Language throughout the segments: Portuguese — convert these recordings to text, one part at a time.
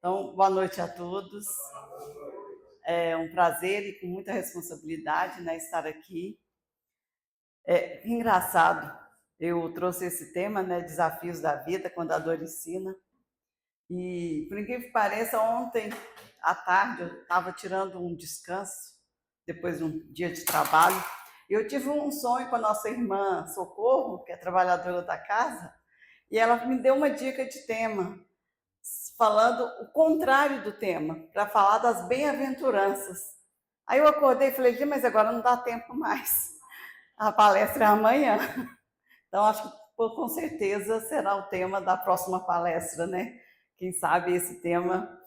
Então, boa noite a todos. É um prazer e com muita responsabilidade, né, estar aqui. Engraçado, eu trouxe esse tema, né, desafios da vida, quando a dor ensina. E, por incrível que pareça, ontem à tarde eu estava tirando um descanso, depois de um dia de trabalho, e eu tive um sonho com a nossa irmã Socorro, que é trabalhadora da casa, e ela me deu uma dica de tema, falando o contrário do tema, para falar das bem-aventuranças. Aí eu acordei e falei, mas agora não dá tempo mais. A palestra é amanhã. Então, acho que com certeza será o tema da próxima palestra, né? Quem sabe esse tema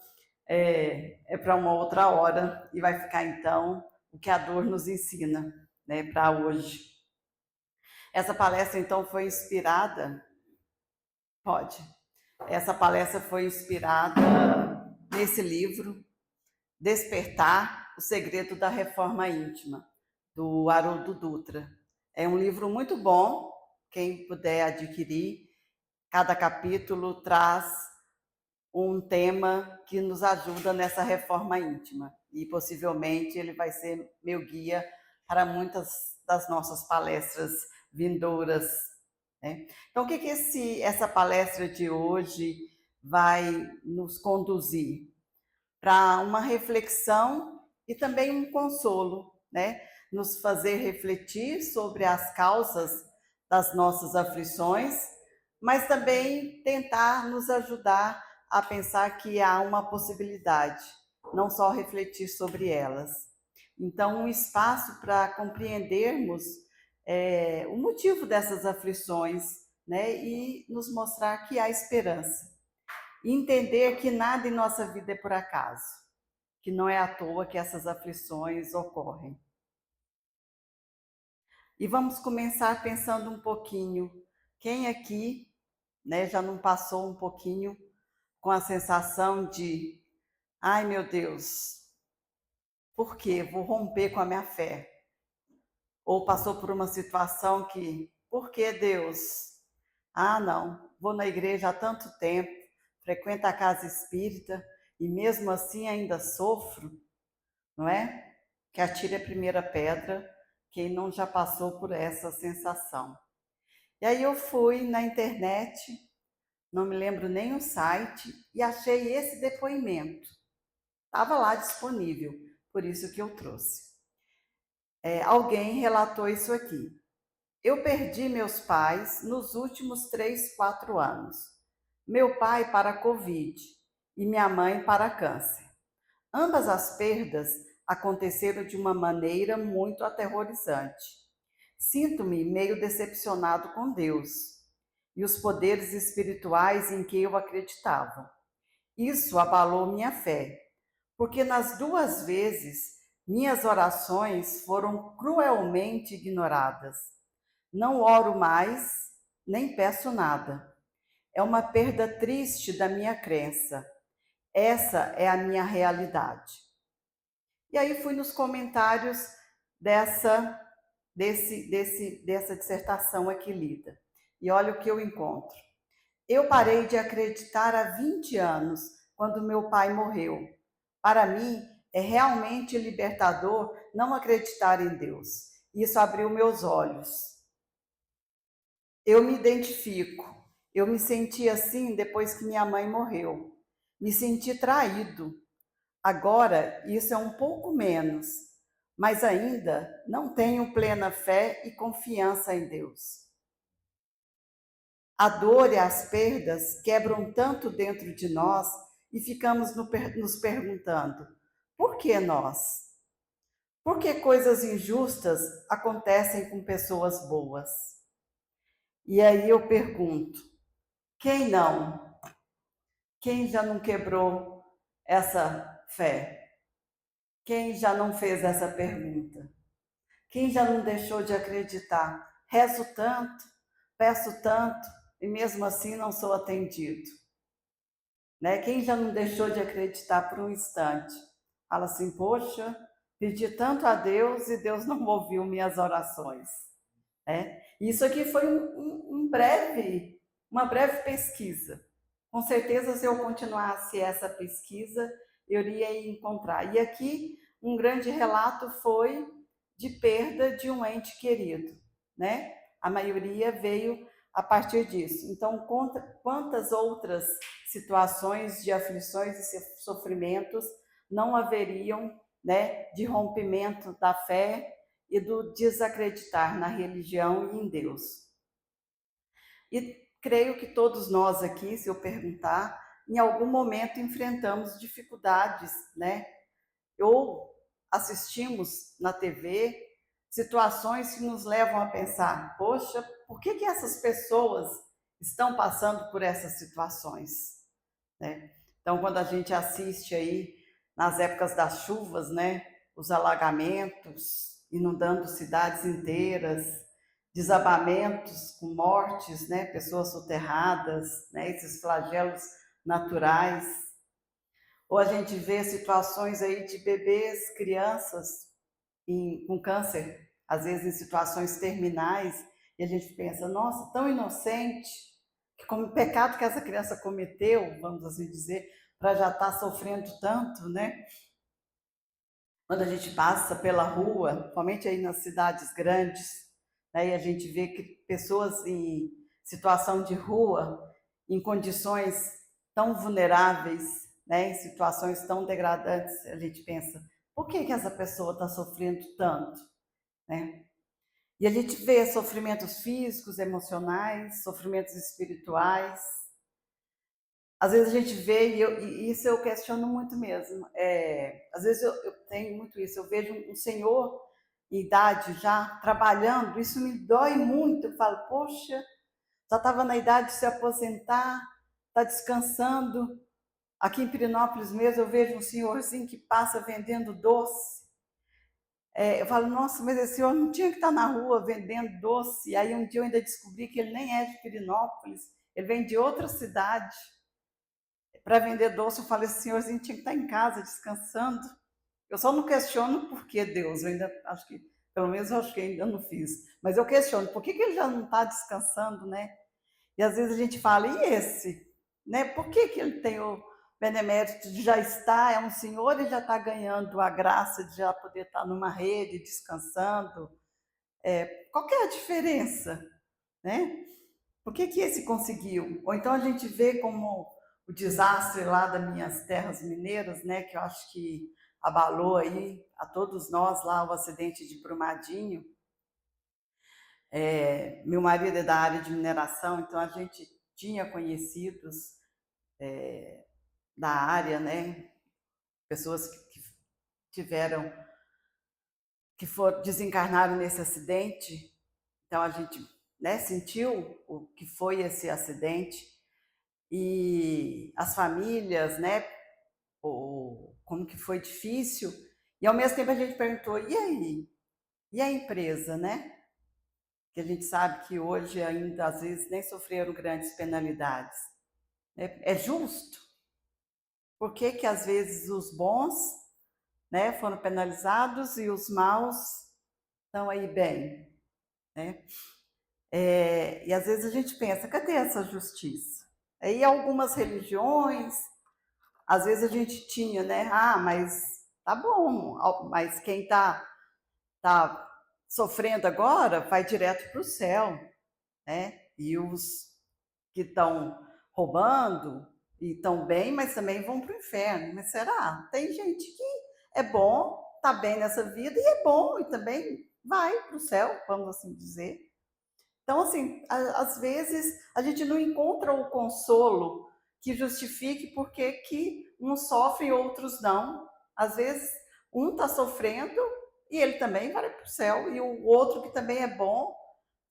é para uma outra hora e vai ficar, então, o que a dor nos ensina, né, para hoje. Essa palestra, então, foi inspirada... Pode. Essa palestra foi inspirada nesse livro, Despertar, o Segredo da Reforma Íntima, do Haroldo Dutra. É um livro muito bom, quem puder adquirir. Cada capítulo traz um tema que nos ajuda nessa reforma íntima. E possivelmente ele vai ser meu guia para muitas das nossas palestras vindouras, né? Então, o que essa palestra de hoje vai nos conduzir? Para uma reflexão e também um consolo, né? Nos fazer refletir sobre as causas das nossas aflições, mas também tentar nos ajudar a pensar que há uma possibilidade, não só refletir sobre elas. Então, um espaço para compreendermos o motivo dessas aflições, né? E nos mostrar que há esperança. Entender que nada em nossa vida é por acaso, que não é à toa que essas aflições ocorrem. E vamos começar pensando um pouquinho, quem aqui, né, já não passou um pouquinho com a sensação de, ai meu Deus, por quê? Vou romper com a minha fé. Ou passou por uma situação que, por que Deus? Ah, não, vou na igreja há tanto tempo, frequento a casa espírita e mesmo assim ainda sofro, não é? Que atire a primeira pedra quem não já passou por essa sensação. E aí eu fui na internet, não me lembro nem o site, e achei esse depoimento. Estava lá disponível, por isso que eu trouxe. Alguém relatou isso aqui. Eu perdi meus pais nos últimos 3, 4 anos. Meu pai para a Covid e minha mãe para câncer. Ambas as perdas aconteceram de uma maneira muito aterrorizante. Sinto-me meio decepcionado com Deus e os poderes espirituais em que eu acreditava. Isso abalou minha fé, porque nas 2 vezes minhas orações foram cruelmente ignoradas. Não oro mais, nem peço nada. É uma perda triste da minha crença. Essa é a minha realidade. E aí fui nos comentários dessa dissertação aqui lida. E olha o que eu encontro. Eu parei de acreditar há 20 anos, quando meu pai morreu. Para mim, é realmente libertador não acreditar em Deus. Isso abriu meus olhos. Eu me identifico. Eu me senti assim depois que minha mãe morreu. Me senti traído. Agora, isso é um pouco menos, mas ainda não tenho plena fé e confiança em Deus. A dor e as perdas quebram tanto dentro de nós e ficamos nos perguntando: por que nós? Por que coisas injustas acontecem com pessoas boas? E aí eu pergunto: quem não? Quem já não quebrou essa fé? Quem já não fez essa pergunta? Quem já não deixou de acreditar? Rezo tanto, peço tanto e mesmo assim não sou atendido. Né? Quem já não deixou de acreditar por um instante? Fala assim, poxa, pedi tanto a Deus e Deus não ouviu minhas orações. Isso aqui foi uma breve pesquisa. Com certeza, se eu continuasse essa pesquisa, eu iria encontrar. E aqui, um grande relato foi de perda de um ente querido, né? A maioria veio a partir disso. Então, quantas outras situações de aflições e sofrimentos não haveriam, né, de rompimento da fé e do desacreditar na religião e em Deus. E creio que todos nós aqui, se eu perguntar, em algum momento enfrentamos dificuldades, né? Ou assistimos na TV situações que nos levam a pensar: poxa, por que essas pessoas estão passando por essas situações, né? Então, quando a gente assiste aí nas épocas das chuvas, né, os alagamentos inundando cidades inteiras, desabamentos com mortes, né, pessoas soterradas, né, esses flagelos naturais, ou a gente vê situações aí de bebês, crianças com câncer, às vezes em situações terminais, e a gente pensa, nossa, tão inocente, que como pecado que essa criança cometeu, vamos assim dizer, para já estar sofrendo tanto, né? Quando a gente passa pela rua, somente aí nas cidades grandes, né, e a gente vê que pessoas em situação de rua, em condições tão vulneráveis, né, em situações tão degradantes, a gente pensa, por que essa pessoa está sofrendo tanto, né? E a gente vê sofrimentos físicos, emocionais, sofrimentos espirituais. Às vezes a gente vê, e isso eu questiono muito mesmo. Às vezes eu tenho muito isso. Eu vejo um senhor em idade já trabalhando, isso me dói muito. Eu falo, poxa, já estava na idade de se aposentar, está descansando. Aqui em Pirinópolis mesmo, eu vejo um senhorzinho que passa vendendo doce. Eu falo, nossa, mas esse senhor não tinha que estar na rua vendendo doce. E aí um dia eu ainda descobri que ele nem é de Pirinópolis, ele vem de outra cidade para vender doce. Eu falei, esse senhorzinho tinha que estar em casa descansando. Eu só não questiono por que Deus, eu ainda acho que, pelo menos eu acho que ainda não fiz. Mas eu questiono, por que ele já não está descansando, né? E às vezes a gente fala, e esse? Né? Por que ele tem o benemérito de já estar, é um senhor e já está ganhando a graça de já poder estar numa rede, descansando? Qual que é a diferença? Né? Por que esse conseguiu? Ou então a gente vê como o desastre lá das minhas terras mineiras, né, que eu acho que abalou aí a todos nós lá, o acidente de Brumadinho. Meu marido é da área de mineração, então a gente tinha conhecidos da área, né, pessoas que tiveram, desencarnaram nesse acidente. Então a gente, né, sentiu o que foi esse acidente e as famílias, né, como que foi difícil, e ao mesmo tempo a gente perguntou, e aí? E a empresa, né? Que a gente sabe que hoje ainda às vezes nem sofreram grandes penalidades. É justo? Por que que às vezes os bons, né, foram penalizados e os maus estão aí bem, né? E às vezes a gente pensa, cadê essa justiça? Aí algumas religiões, às vezes a gente tinha, né? Ah, mas tá bom, mas quem tá sofrendo agora vai direto para o céu, né? E os que estão roubando e estão bem, mas também vão para o inferno. Mas será? Tem gente que é bom, tá bem nessa vida e é bom e também vai para o céu, vamos assim dizer. Então, assim, às vezes a gente não encontra o consolo que justifique por que uns sofrem e outros não. Às vezes um está sofrendo e ele também vai para o céu, e o outro que também é bom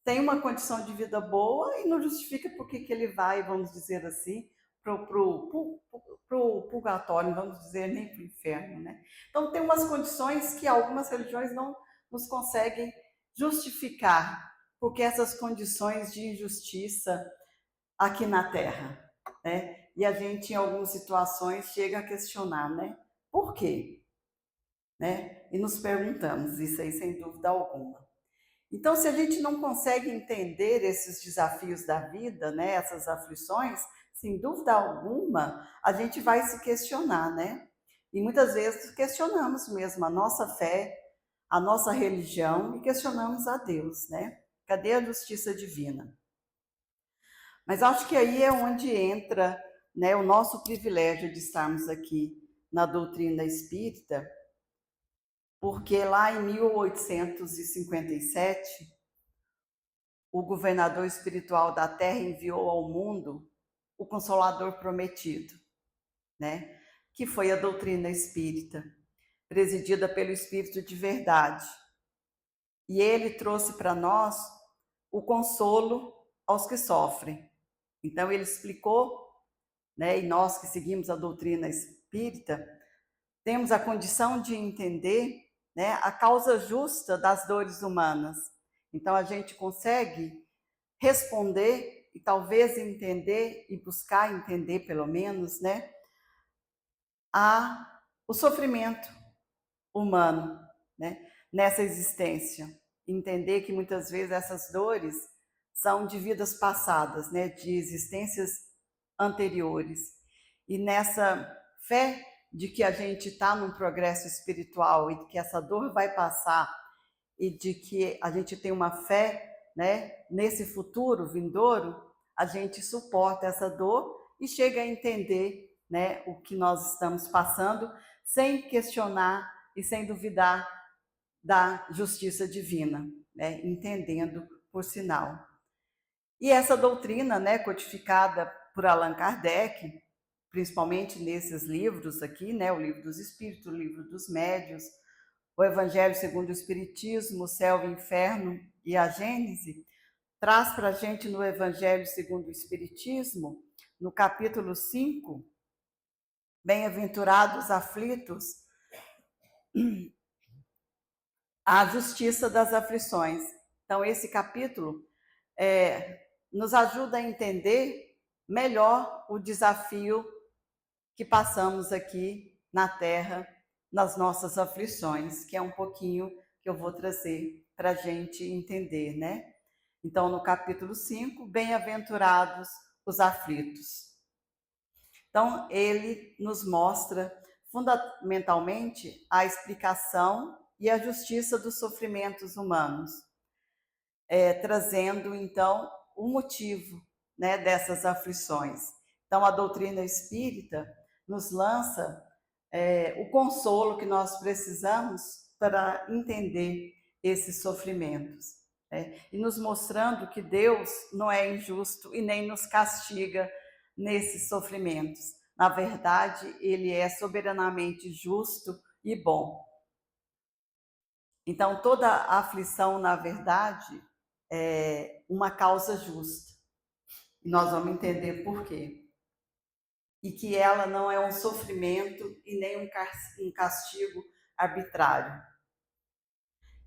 tem uma condição de vida boa e não justifica por que ele vai, vamos dizer assim, para o purgatório, vamos dizer, nem para o inferno, né? Então tem umas condições que algumas religiões não nos conseguem justificar, porque essas condições de injustiça aqui na Terra, né? E a gente, em algumas situações, chega a questionar, né? Por quê? Né? E nos perguntamos, isso aí sem dúvida alguma. Então, se a gente não consegue entender esses desafios da vida, né, essas aflições, sem dúvida alguma, a gente vai se questionar, né? E muitas vezes questionamos mesmo a nossa fé, a nossa religião e questionamos a Deus, né? Cadê a justiça divina? Mas acho que aí é onde entra, né, o nosso privilégio de estarmos aqui na doutrina espírita, porque lá em 1857, o governador espiritual da Terra enviou ao mundo o Consolador prometido, né? Que foi a doutrina espírita, presidida pelo Espírito de Verdade. E ele trouxe para nós o consolo aos que sofrem. Então ele explicou, né? E nós que seguimos a doutrina espírita, temos a condição de entender, né, a causa justa das dores humanas. Então a gente consegue responder e talvez entender e buscar entender pelo menos, né, o sofrimento humano, né, nessa existência. Entender que muitas vezes essas dores são de vidas passadas, né, de existências anteriores. E nessa fé de que a gente está num progresso espiritual e de que essa dor vai passar e de que a gente tem uma fé, né, nesse futuro vindouro, a gente suporta essa dor e chega a entender, né, o que nós estamos passando, sem questionar e sem duvidar da justiça divina, né, entendendo por sinal. E essa doutrina, né, codificada por Allan Kardec, principalmente nesses livros aqui, né, o Livro dos Espíritos, o Livro dos Médiuns, o Evangelho segundo o Espiritismo, o Céu e o Inferno e a Gênese, traz para a gente no Evangelho segundo o Espiritismo, no capítulo 5, Bem-aventurados aflitos, a justiça das aflições. Então, esse capítulo nos ajuda a entender melhor o desafio que passamos aqui na Terra, nas nossas aflições, que é um pouquinho que eu vou trazer para a gente entender, né? Então, no capítulo 5, bem-aventurados os aflitos. Então, ele nos mostra fundamentalmente a explicação e a justiça dos sofrimentos humanos, trazendo então o motivo, né, dessas aflições. Então, a doutrina espírita nos lança o consolo que nós precisamos para entender esses sofrimentos, né? E nos mostrando que Deus não é injusto e nem nos castiga nesses sofrimentos. Na verdade, Ele é soberanamente justo e bom. Então, toda aflição, na verdade, é uma causa justa. E nós vamos entender por quê. E que ela não é um sofrimento e nem um castigo arbitrário.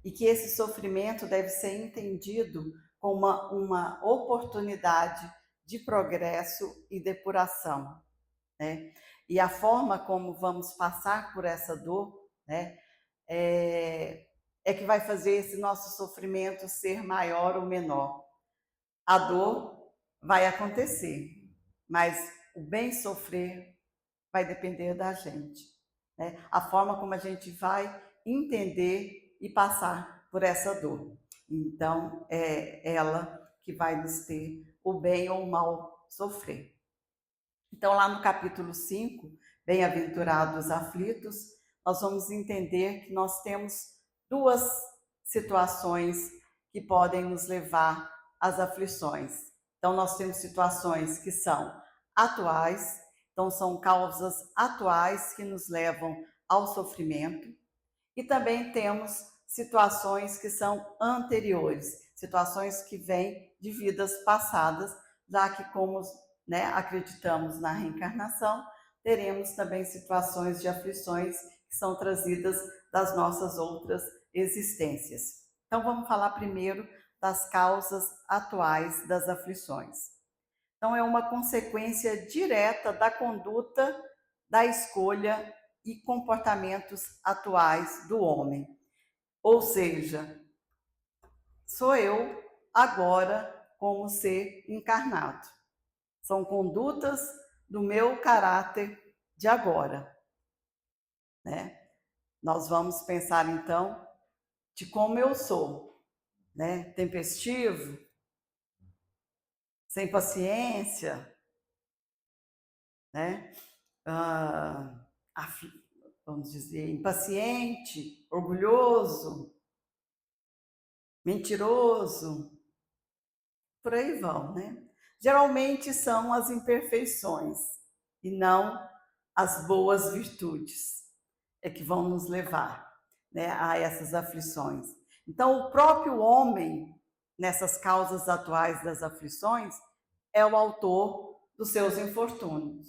E que esse sofrimento deve ser entendido como uma oportunidade de progresso e depuração, né? E a forma como vamos passar por essa dor, né, é que vai fazer esse nosso sofrimento ser maior ou menor. A dor vai acontecer, mas o bem sofrer vai depender da gente, né? A forma como a gente vai entender e passar por essa dor. Então, é ela que vai nos ter o bem ou o mal sofrer. Então, lá no capítulo 5, Bem-aventurados aflitos, nós vamos entender que nós temos duas situações que podem nos levar às aflições. Então, nós temos situações que são atuais, então são causas atuais que nos levam ao sofrimento, e também temos situações que são anteriores, situações que vêm de vidas passadas, já que como, né, acreditamos na reencarnação, teremos também situações de aflições que são trazidas das nossas outras existências. Então vamos falar primeiro das causas atuais das aflições. Então é uma consequência direta da conduta, da escolha e comportamentos atuais do homem. Ou seja, sou eu agora como ser encarnado, São condutas do meu caráter de agora, né? Nós vamos pensar então de como eu sou, né? Tempestivo, sem paciência, né? Ah, vamos dizer, impaciente, orgulhoso, mentiroso, por aí vão, né? Geralmente são as imperfeições e não as boas virtudes é que vão nos levar, né, a essas aflições. Então, o próprio homem, nessas causas atuais das aflições, é o autor dos seus infortúnios.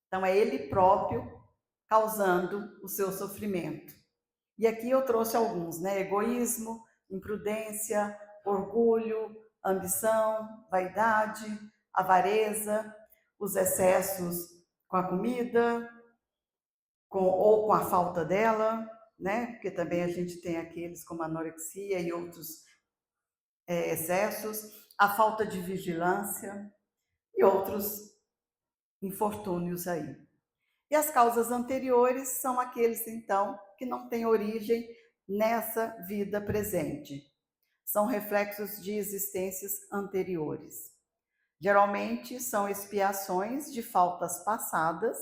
Então, é ele próprio causando o seu sofrimento. E aqui eu trouxe alguns, né? Egoísmo, imprudência, orgulho, ambição, vaidade, avareza, os excessos com a comida, ou com a falta dela, né? Porque também a gente tem aqueles como anorexia e outros excessos, a falta de vigilância e outros infortúnios aí. E as causas anteriores são aqueles, então, que não têm origem nessa vida presente. São reflexos de existências anteriores. Geralmente são expiações de faltas passadas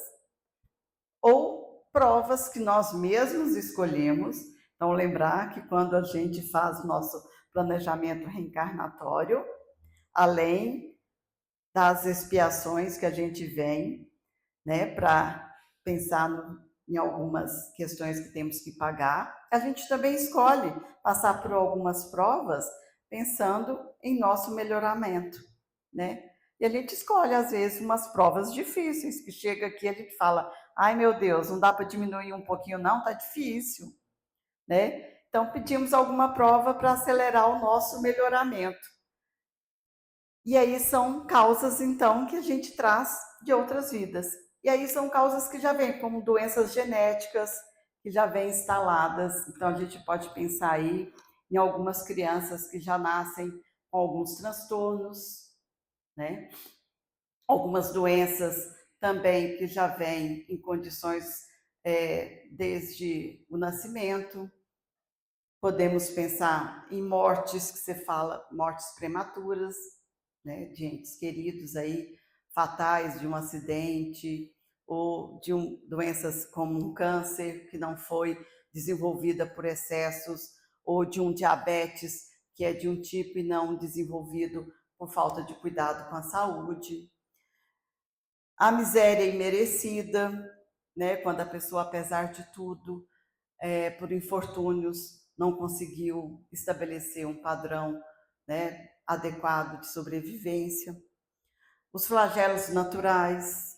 ou provas que nós mesmos escolhemos. Então, lembrar que quando a gente faz o nosso planejamento reencarnatório, além das expiações que a gente vem, né, para pensar em algumas questões que temos que pagar, a gente também escolhe passar por algumas provas pensando em nosso melhoramento, né? E a gente escolhe, às vezes, umas provas difíceis, que chega aqui e a gente fala, ai meu Deus, não dá para diminuir um pouquinho não, tá difícil, né? Então pedimos alguma prova para acelerar o nosso melhoramento. E aí são causas, então, que a gente traz de outras vidas. E aí são causas que já vêm, como doenças genéticas, que já vêm instaladas. Então, a gente pode pensar aí em algumas crianças que já nascem com alguns transtornos, né? Algumas doenças também que já vêm em condições desde o nascimento. Podemos pensar em mortes, que você fala, mortes prematuras, né, de entes queridos aí, fatais de um acidente, ou de doenças como um câncer que não foi desenvolvida por excessos, ou de um diabetes que é de um tipo e não desenvolvido por falta de cuidado com a saúde. A miséria imerecida, né, quando a pessoa, apesar de tudo, por infortúnios, não conseguiu estabelecer um padrão, né, adequado de sobrevivência, os flagelos naturais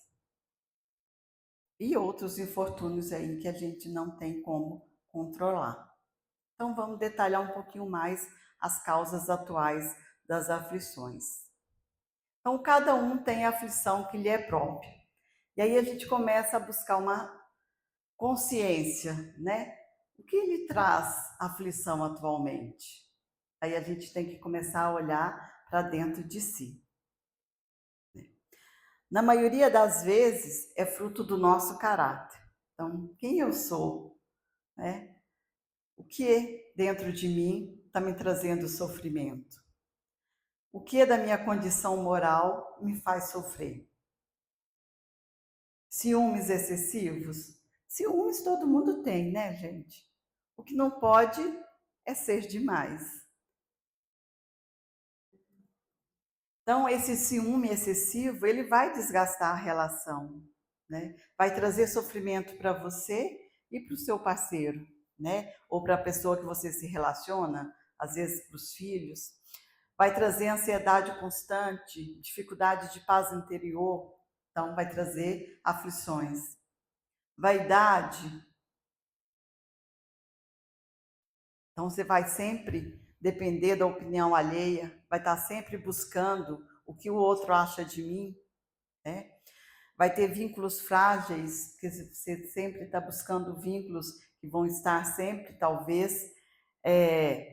e outros infortúnios aí que a gente não tem como controlar. Então vamos detalhar um pouquinho mais as causas atuais das aflições. Então cada um tem a aflição que lhe é própria. E aí a gente começa a buscar uma consciência, né? O que lhe traz aflição atualmente? Aí a gente tem que começar a olhar para dentro de si. Na maioria das vezes, é fruto do nosso caráter. Então, quem eu sou? Né? O que dentro de mim está me trazendo sofrimento? O que da minha condição moral me faz sofrer? Ciúmes excessivos? Ciúmes todo mundo tem, né, gente? O que não pode é ser demais. Então, esse ciúme excessivo, ele vai desgastar a relação, né? Vai trazer sofrimento para você e para o seu parceiro, né? Ou para a pessoa que você se relaciona, às vezes para os filhos. Vai trazer ansiedade constante, dificuldade de paz interior, então vai trazer aflições. Vaidade, então você vai sempre depender da opinião alheia, vai estar sempre buscando o que o outro acha de mim, né? Vai ter vínculos frágeis, que você sempre está buscando vínculos que vão estar sempre, talvez,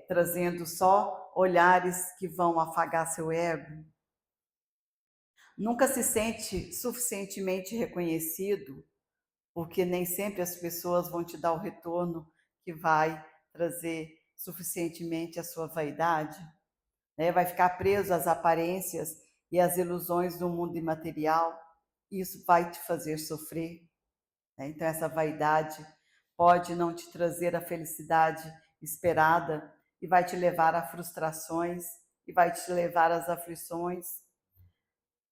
trazendo só olhares que vão afagar seu ego. nunca se sente suficientemente reconhecido, porque nem sempre as pessoas vão te dar o retorno que vai trazer suficientemente a sua vaidade, né? Vai ficar preso às aparências e às ilusões do mundo imaterial, e isso vai te fazer sofrer, né? Então essa vaidade pode não te trazer a felicidade esperada e vai te levar a frustrações e vai te levar às aflições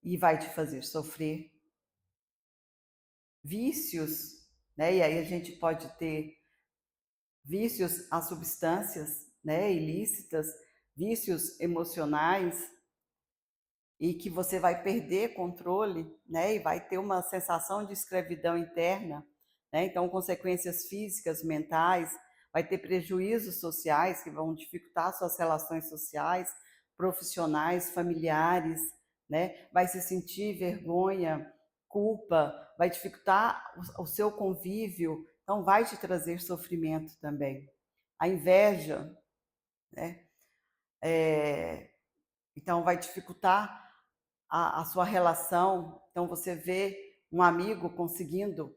e vai te fazer sofrer. Vícios, né? E aí a gente pode ter vícios a substâncias, né, ilícitas, vícios emocionais, e que você vai perder controle, né, e vai ter uma sensação de escravidão interna, né? Então, consequências físicas, mentais, vai ter prejuízos sociais que vão dificultar suas relações sociais, profissionais, familiares, né? Vai se sentir vergonha, culpa, vai dificultar o seu convívio, então vai te trazer sofrimento também. A inveja, né? Então vai dificultar a sua relação. Então você vê um amigo conseguindo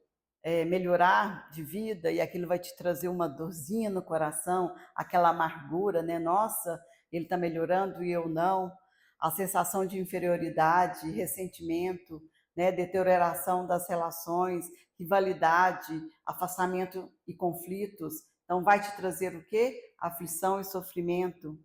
melhorar de vida e aquilo vai te trazer uma dorzinha no coração, aquela amargura, né? Nossa, ele está melhorando e eu não. A sensação de inferioridade, ressentimento, né? Deterioração das relações, rivalidade, afastamento e conflitos. Então vai te trazer o quê? Aflição e sofrimento.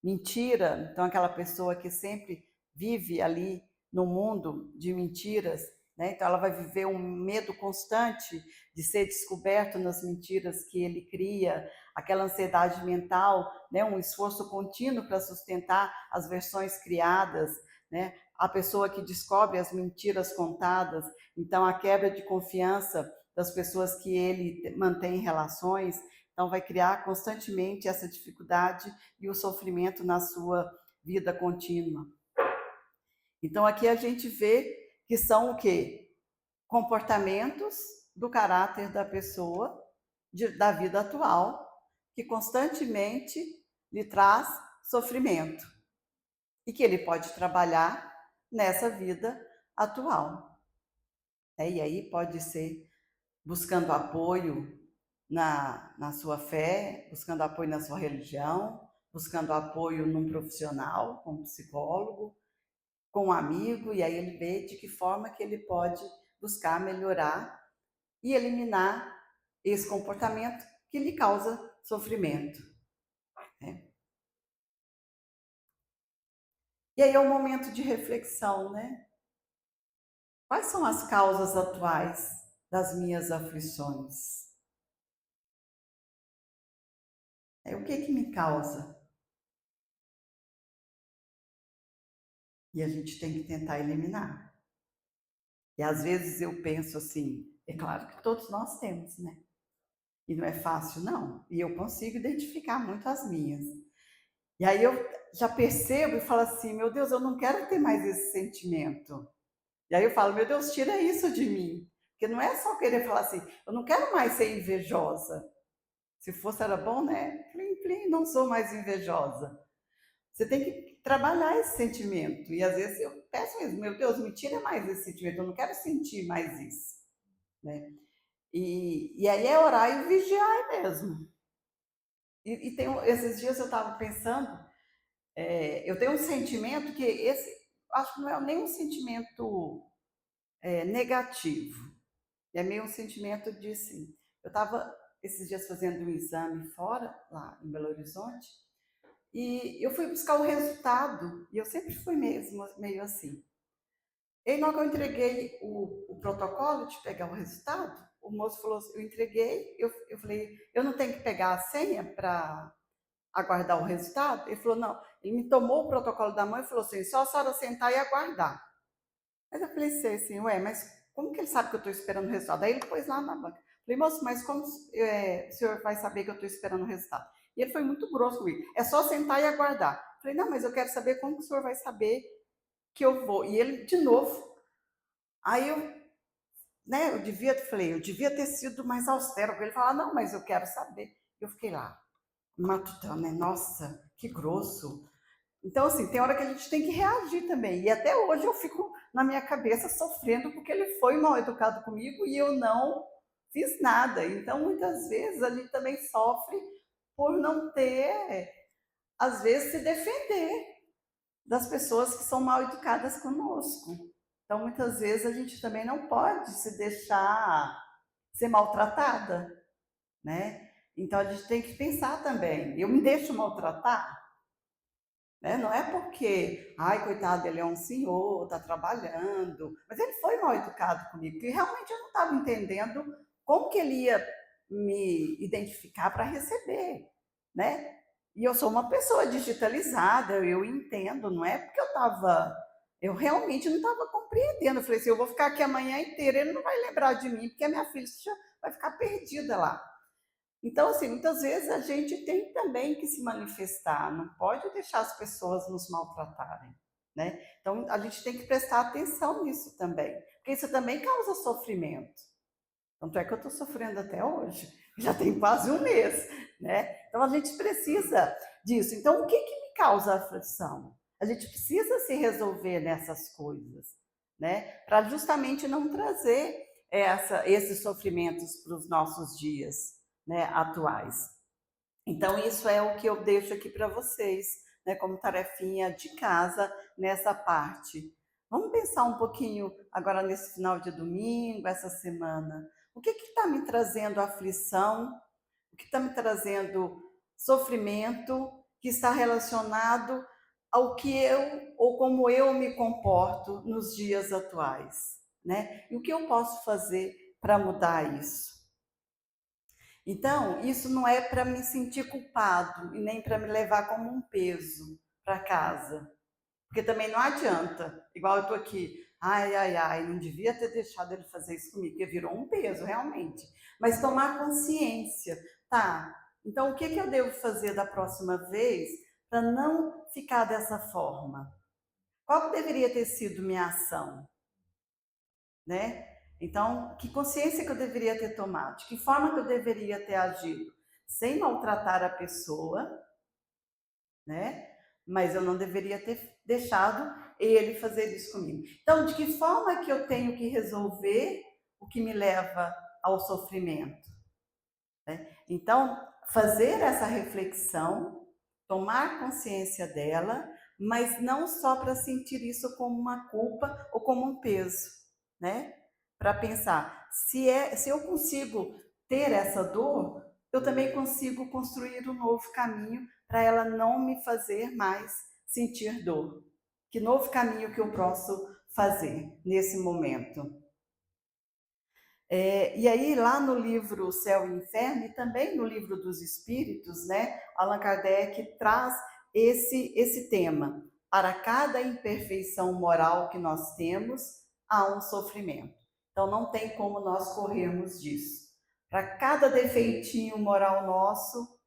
Mentira, então aquela pessoa que sempre vive ali no mundo de mentiras, né? Então ela vai viver um medo constante de ser descoberto nas mentiras que ele cria, aquela ansiedade mental, né? Um esforço contínuo para sustentar as versões criadas, né? A pessoa que descobre as mentiras contadas, então a quebra de confiança das pessoas que ele mantém em relações, então vai criar constantemente essa dificuldade e o sofrimento na sua vida contínua. Então aqui a gente vê que são o quê? Comportamentos do caráter da pessoa, da vida atual, que constantemente lhe traz sofrimento e que ele pode trabalhar nessa vida atual. E aí pode ser buscando apoio na sua fé, buscando apoio na sua religião, buscando apoio num profissional, como psicólogo, com um amigo, e aí ele vê de que forma que ele pode buscar melhorar e eliminar esse comportamento que lhe causa sofrimento, né? E aí é um momento de reflexão, né? Quais são as causas atuais das minhas aflições? O que me causa? E a gente tem que tentar eliminar. E às vezes eu penso assim, é claro que todos nós temos, né? E não é fácil, não. E eu consigo identificar muito as minhas. E aí eu já percebo e falo assim, meu Deus, eu não quero ter mais esse sentimento. E aí eu falo, meu Deus, tira isso de mim. Porque não é só querer falar assim, eu não quero mais ser invejosa. Se fosse era bom, né? Plim, plim, não sou mais invejosa. Você tem que trabalhar esse sentimento. E às vezes eu peço mesmo, meu Deus, me tira mais esse sentimento, eu não quero sentir mais isso, né? E aí é orar e vigiar mesmo. E esses dias eu estava pensando, eu tenho um sentimento que esse, acho que não é nem um sentimento negativo, é meio um sentimento de assim, eu estava esses dias fazendo um exame fora, lá em Belo Horizonte, e eu fui buscar o resultado, e eu sempre fui mesmo meio assim. E na hora que eu entreguei o protocolo de pegar o resultado, o moço falou assim, eu entreguei, eu falei, eu não tenho que pegar a senha para aguardar o resultado? Ele falou, não. Ele me tomou o protocolo da mão e falou assim, só a senhora sentar e aguardar. Mas eu pensei assim, ué, mas como que ele sabe que eu estou esperando o resultado? Aí ele pôs lá na banca. Falei, moço, mas como o senhor vai saber que eu estou esperando o resultado? E ele foi muito grosso comigo. É só sentar e aguardar. Falei, não, mas eu quero saber como que o senhor vai saber que eu vou. E ele, de novo, aí eu devia ter sido mais austero. Ele falou, não, mas eu quero saber. Eu fiquei lá, matutando, né? Nossa, que grosso. Então, assim, tem hora que a gente tem que reagir também. E até hoje eu fico na minha cabeça sofrendo porque ele foi mal educado comigo e eu não fiz nada. Então, muitas vezes a gente também sofre por não ter, às vezes, se defender das pessoas que são mal educadas conosco. Então, muitas vezes a gente também não pode se deixar ser maltratada, né? Então, a gente tem que pensar também. Eu me deixo maltratar? Né? Não é porque, ai, coitado, ele é um senhor, está trabalhando, mas ele foi mal educado comigo, porque realmente eu não estava entendendo como que ele ia me identificar para receber, né? E eu sou uma pessoa digitalizada, eu entendo, não é porque eu realmente não estava compreendendo. Eu falei assim, eu vou ficar aqui a manhã inteira, ele não vai lembrar de mim, porque a minha filha vai ficar perdida lá. Então, assim, muitas vezes a gente tem também que se manifestar, não pode deixar as pessoas nos maltratarem, né? Então, a gente tem que prestar atenção nisso também, porque isso também causa sofrimento. Tanto é que eu estou sofrendo até hoje, já tem quase um mês, né? Então, a gente precisa disso. Então, o que que me causa aflição? A gente precisa se resolver nessas coisas, né? Para justamente não trazer esses sofrimentos para os nossos dias, né, atuais. Então, isso é o que eu deixo aqui para vocês, né, como tarefinha de casa nessa parte. Vamos pensar um pouquinho agora nesse final de domingo, essa semana. O que está me trazendo aflição? O que está me trazendo sofrimento que está relacionado ao que eu ou como eu me comporto nos dias atuais, né? E o que eu posso fazer para mudar isso? Então, isso não é para me sentir culpado e nem para me levar como um peso para casa. Porque também não adianta, igual eu estou aqui, ai, ai, ai, não devia ter deixado ele fazer isso comigo, porque virou um peso, realmente. Mas tomar consciência, tá? Então, o que, que eu devo fazer da próxima vez para não ficar dessa forma? Qual deveria ter sido minha ação, né? Então, que consciência que eu deveria ter tomado? De que forma que eu deveria ter agido? Sem maltratar a pessoa, né? Mas eu não deveria ter deixado ele fazer isso comigo. Então, de que forma que eu tenho que resolver o que me leva ao sofrimento? Né? Então, fazer essa reflexão, tomar consciência dela, mas não só para sentir isso como uma culpa ou como um peso, né? Para pensar, se eu consigo ter essa dor, eu também consigo construir um novo caminho para ela não me fazer mais sentir dor. Que novo caminho que eu posso fazer nesse momento? E aí, lá no livro Céu e Inferno, e também no livro dos Espíritos, né, Allan Kardec traz esse tema. Para cada imperfeição moral que nós temos, há um sofrimento. Então, não tem como nós corrermos disso. Para cada defeitinho moral nosso,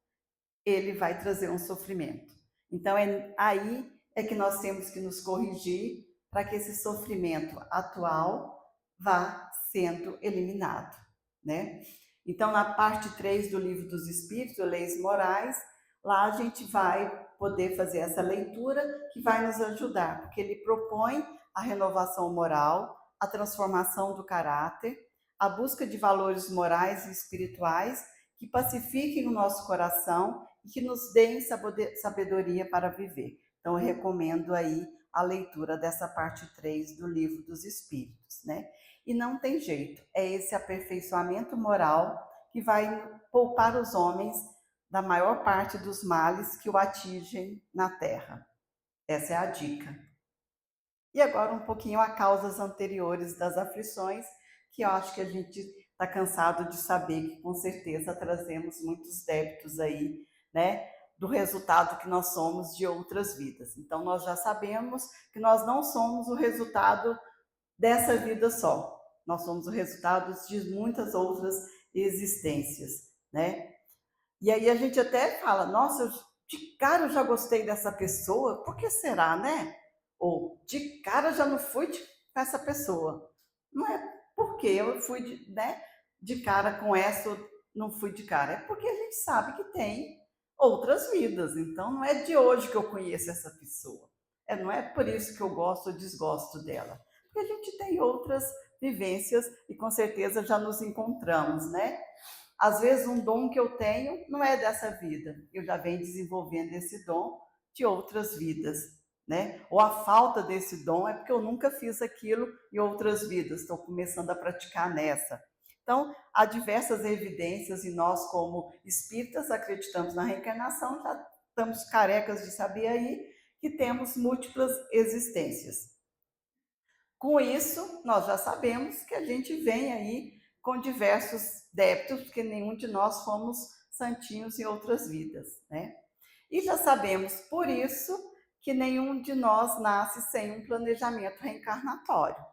ele vai trazer um sofrimento. Então, aí é que nós temos que nos corrigir para que esse sofrimento atual vá sendo eliminado, né? Então, na parte 3 do Livro dos Espíritos, Leis Morais, lá a gente vai poder fazer essa leitura que vai nos ajudar, porque ele propõe a renovação moral, a transformação do caráter, a busca de valores morais e espirituais que pacifiquem o nosso coração e que nos deem sabedoria para viver. Então, eu recomendo aí a leitura dessa parte 3 do Livro dos Espíritos, né? E não tem jeito, é esse aperfeiçoamento moral que vai poupar os homens da maior parte dos males que o atingem na Terra. Essa é a dica. E agora um pouquinho a causas anteriores das aflições, que eu acho que a gente está cansado de saber que com certeza trazemos muitos débitos aí, né? Do resultado que nós somos de outras vidas. Então, nós já sabemos que nós não somos o resultado dessa vida só. Nós somos o resultado de muitas outras existências, né? E aí a gente até fala, nossa, de cara eu já gostei dessa pessoa, por que será, né? Ou de cara eu já não fui com essa pessoa. Não é porque eu fui de cara com essa, ou não fui de cara. É porque a gente sabe que tem outras vidas. Então, não é de hoje que eu conheço essa pessoa. Não é por isso que eu gosto ou desgosto dela. Porque a gente tem outras vivências e com certeza já nos encontramos, né? Às vezes um dom que eu tenho não é dessa vida, eu já venho desenvolvendo esse dom de outras vidas, né? Ou a falta desse dom é porque eu nunca fiz aquilo em outras vidas, estou começando a praticar nessa. Então, há diversas evidências e nós, como espíritas, acreditamos na reencarnação, já estamos carecas de saber aí que temos múltiplas existências. Com isso, nós já sabemos que a gente vem aí com diversos débitos, porque nenhum de nós fomos santinhos em outras vidas, né? E já sabemos, por isso, que nenhum de nós nasce sem um planejamento reencarnatório,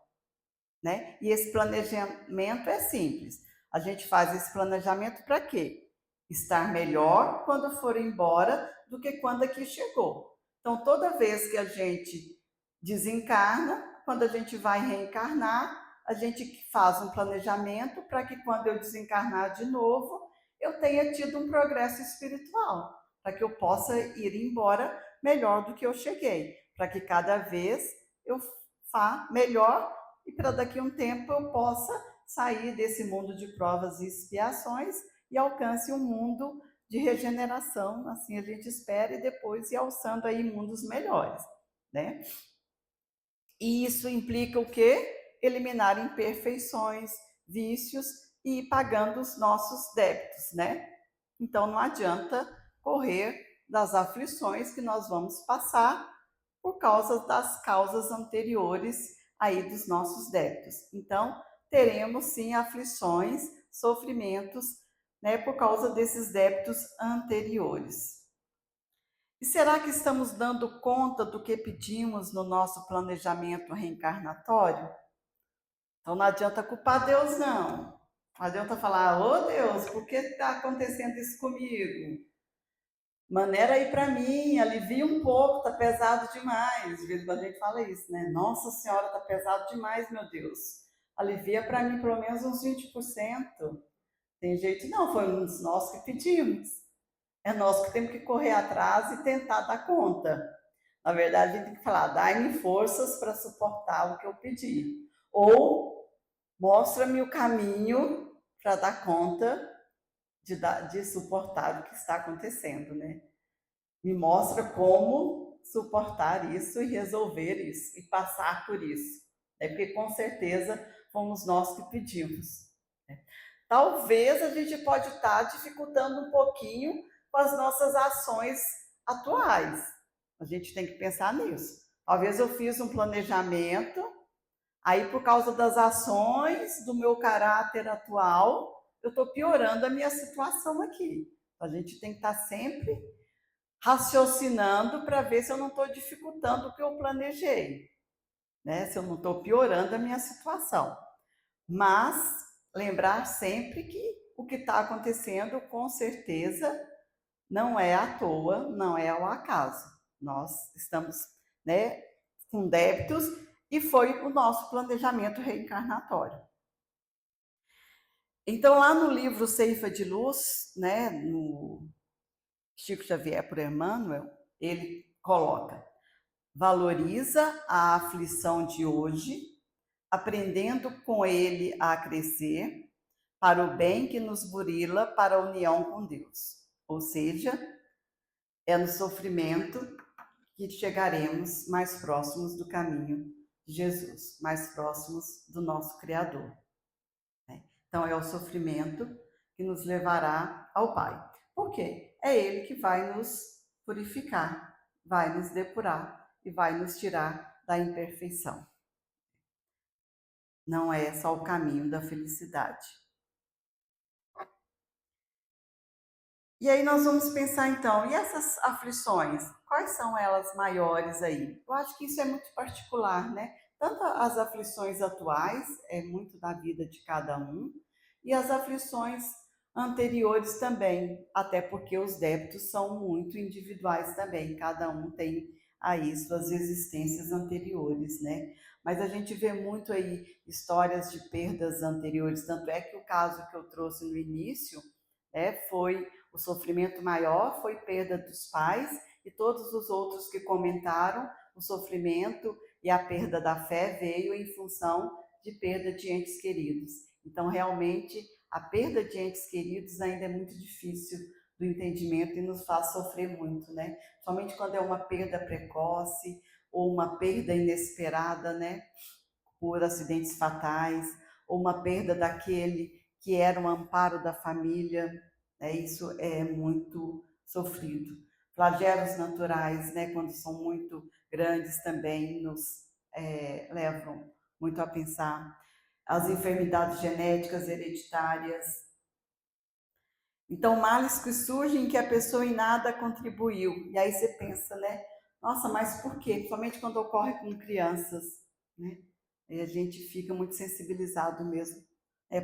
né? E esse planejamento é simples. A gente faz esse planejamento para quê? Estar melhor quando for embora do que quando aqui chegou. Então, toda vez que a gente desencarna, quando a gente vai reencarnar, a gente faz um planejamento para que quando eu desencarnar de novo, eu tenha tido um progresso espiritual, para que eu possa ir embora melhor do que eu cheguei, para que cada vez eu vá melhor e para daqui a um tempo eu possa sair desse mundo de provas e expiações e alcance um mundo de regeneração, assim a gente espera, e depois ir alçando aí mundos melhores, né? E isso implica o quê? Eliminar imperfeições, vícios e ir pagando os nossos débitos, né? Então não adianta correr das aflições que nós vamos passar por causa das causas anteriores aí dos nossos débitos. Então, teremos sim aflições, sofrimentos, né, por causa desses débitos anteriores. E será que estamos dando conta do que pedimos no nosso planejamento reencarnatório? Então não adianta culpar Deus, não. Não adianta falar, ô Deus, por que está acontecendo isso comigo? Maneira aí para mim, alivia um pouco, tá pesado demais. Às vezes a gente fala isso, né? Nossa Senhora, tá pesado demais, meu Deus. Alivia para mim pelo menos uns 20%. Tem jeito não, foi nós que pedimos. É nós que temos que correr atrás e tentar dar conta. Na verdade, a gente tem que falar, dai-me forças para suportar o que eu pedi. Ou mostra-me o caminho para dar conta de suportar o que está acontecendo, né? Me mostra como suportar isso e resolver isso e passar por isso. É porque com certeza fomos nós que pedimos. Talvez a gente pode estar dificultando um pouquinho com as nossas ações atuais. A gente tem que pensar nisso. Talvez eu fiz um planejamento, aí por causa das ações do meu caráter atual, eu estou piorando a minha situação aqui. A gente tem que estar sempre raciocinando para ver se eu não estou dificultando o que eu planejei, né? Se eu não estou piorando a minha situação. Mas lembrar sempre que o que está acontecendo, com certeza, não é à toa, não é ao acaso. Nós estamos, né, com débitos e foi o nosso planejamento reencarnatório. Então, lá no livro Ceifa de Luz, né, no Chico Xavier por Emmanuel, ele coloca: valoriza a aflição de hoje, aprendendo com ele a crescer, para o bem que nos burila para a união com Deus. Ou seja, é no sofrimento que chegaremos mais próximos do caminho de Jesus, mais próximos do nosso Criador, né? Então, é o sofrimento que nos levará ao Pai. Por quê? É Ele que vai nos purificar, vai nos depurar e vai nos tirar da imperfeição. Não é só o caminho da felicidade. E aí nós vamos pensar então, e essas aflições, quais são elas maiores aí? Eu acho que isso é muito particular, né? Tanto as aflições atuais, é muito da vida de cada um, e as aflições anteriores também, até porque os débitos são muito individuais também, cada um tem aí suas existências anteriores, né? Mas a gente vê muito aí histórias de perdas anteriores, tanto é que o caso que eu trouxe no início, foi O sofrimento maior foi perda dos pais, e todos os outros que comentaram, o sofrimento e a perda da fé veio em função de perda de entes queridos. Então, realmente, a perda de entes queridos ainda é muito difícil do entendimento e nos faz sofrer muito, né? Somente quando é uma perda precoce ou uma perda inesperada, né? Por acidentes fatais, ou uma perda daquele que era um amparo da família, né? Isso é muito sofrido. Flagelos naturais, né? Quando são muito grandes, também nos levam muito a pensar. As enfermidades genéticas hereditárias. Então, males que surgem que a pessoa em nada contribuiu. E aí você pensa, né? Nossa, mas por quê? Principalmente quando ocorre com crianças, né? E a gente fica muito sensibilizado mesmo.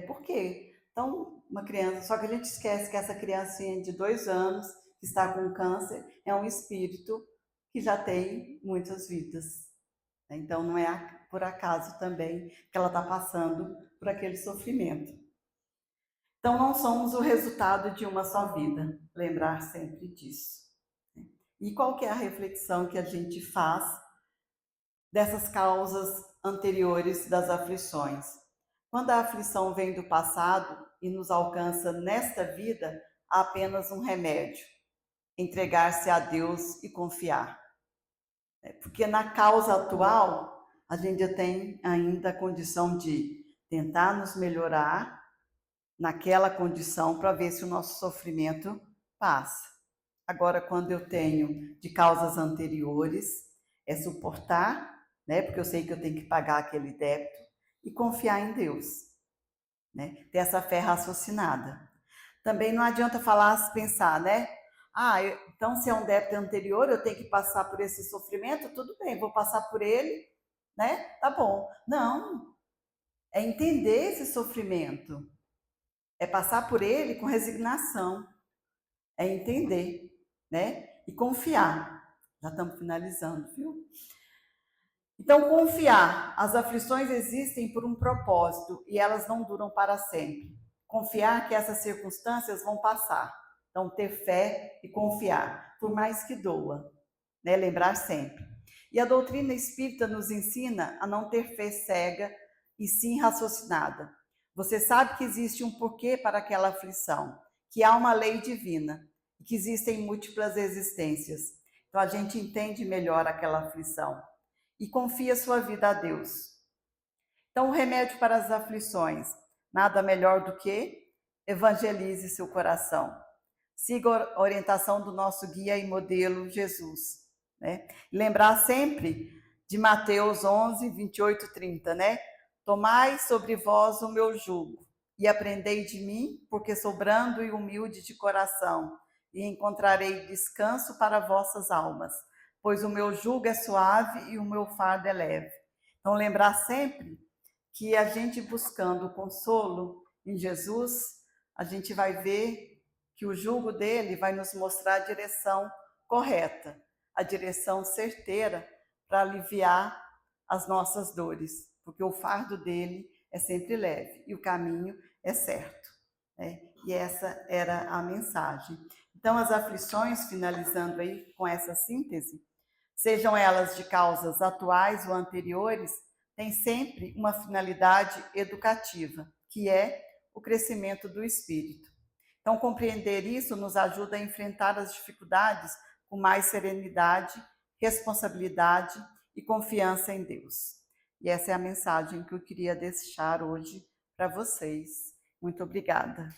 Por quê? Então, uma criança, só que a gente esquece que essa criancinha de 2 anos, que está com câncer, é um espírito que já tem muitas vidas. Então, não é por acaso também que ela está passando por aquele sofrimento. Então, não somos o resultado de uma só vida, lembrar sempre disso. E qual que é a reflexão que a gente faz dessas causas anteriores das aflições? Quando a aflição vem do passado e nos alcança nesta vida, há apenas um remédio: entregar-se a Deus e confiar. Porque na causa atual, a gente tem ainda a condição de tentar nos melhorar naquela condição para ver se o nosso sofrimento passa. Agora, quando eu tenho de causas anteriores, é suportar, né? Porque eu sei que eu tenho que pagar aquele débito e confiar em Deus, né? Ter essa fé raciocinada. Também não adianta falar, pensar, né? Então se é um débito anterior, eu tenho que passar por esse sofrimento, tudo bem, vou passar por ele, né? Tá bom. Não, é entender esse sofrimento, é passar por ele com resignação, é entender, né? E confiar. Já estamos finalizando, viu? Então, confiar. As aflições existem por um propósito e elas não duram para sempre. Confiar que essas circunstâncias vão passar. Então, ter fé e confiar, por mais que doa, né? Lembrar sempre. E a doutrina espírita nos ensina a não ter fé cega e sim raciocinada. Você sabe que existe um porquê para aquela aflição, que há uma lei divina, que existem múltiplas existências. Então, a gente entende melhor aquela aflição e confia sua vida a Deus. Então, o remédio para as aflições, nada melhor do que evangelize seu coração. Siga a orientação do nosso guia e modelo, Jesus, né? Lembrar sempre de Mateus 11, 28, 30, né? Tomai sobre vós o meu jugo e aprendei de mim, porque sou brando e humilde de coração, e encontrarei descanso para vossas almas, pois o meu jugo é suave e o meu fardo é leve. Então, lembrar sempre que a gente buscando consolo em Jesus, a gente vai ver que o jugo dele vai nos mostrar a direção correta, a direção certeira para aliviar as nossas dores, porque o fardo dele é sempre leve e o caminho é certo, né? E essa era a mensagem. Então, as aflições, finalizando aí com essa síntese, sejam elas de causas atuais ou anteriores, têm sempre uma finalidade educativa, que é o crescimento do espírito. Então, compreender isso nos ajuda a enfrentar as dificuldades com mais serenidade, responsabilidade e confiança em Deus. E essa é a mensagem que eu queria deixar hoje para vocês. Muito obrigada.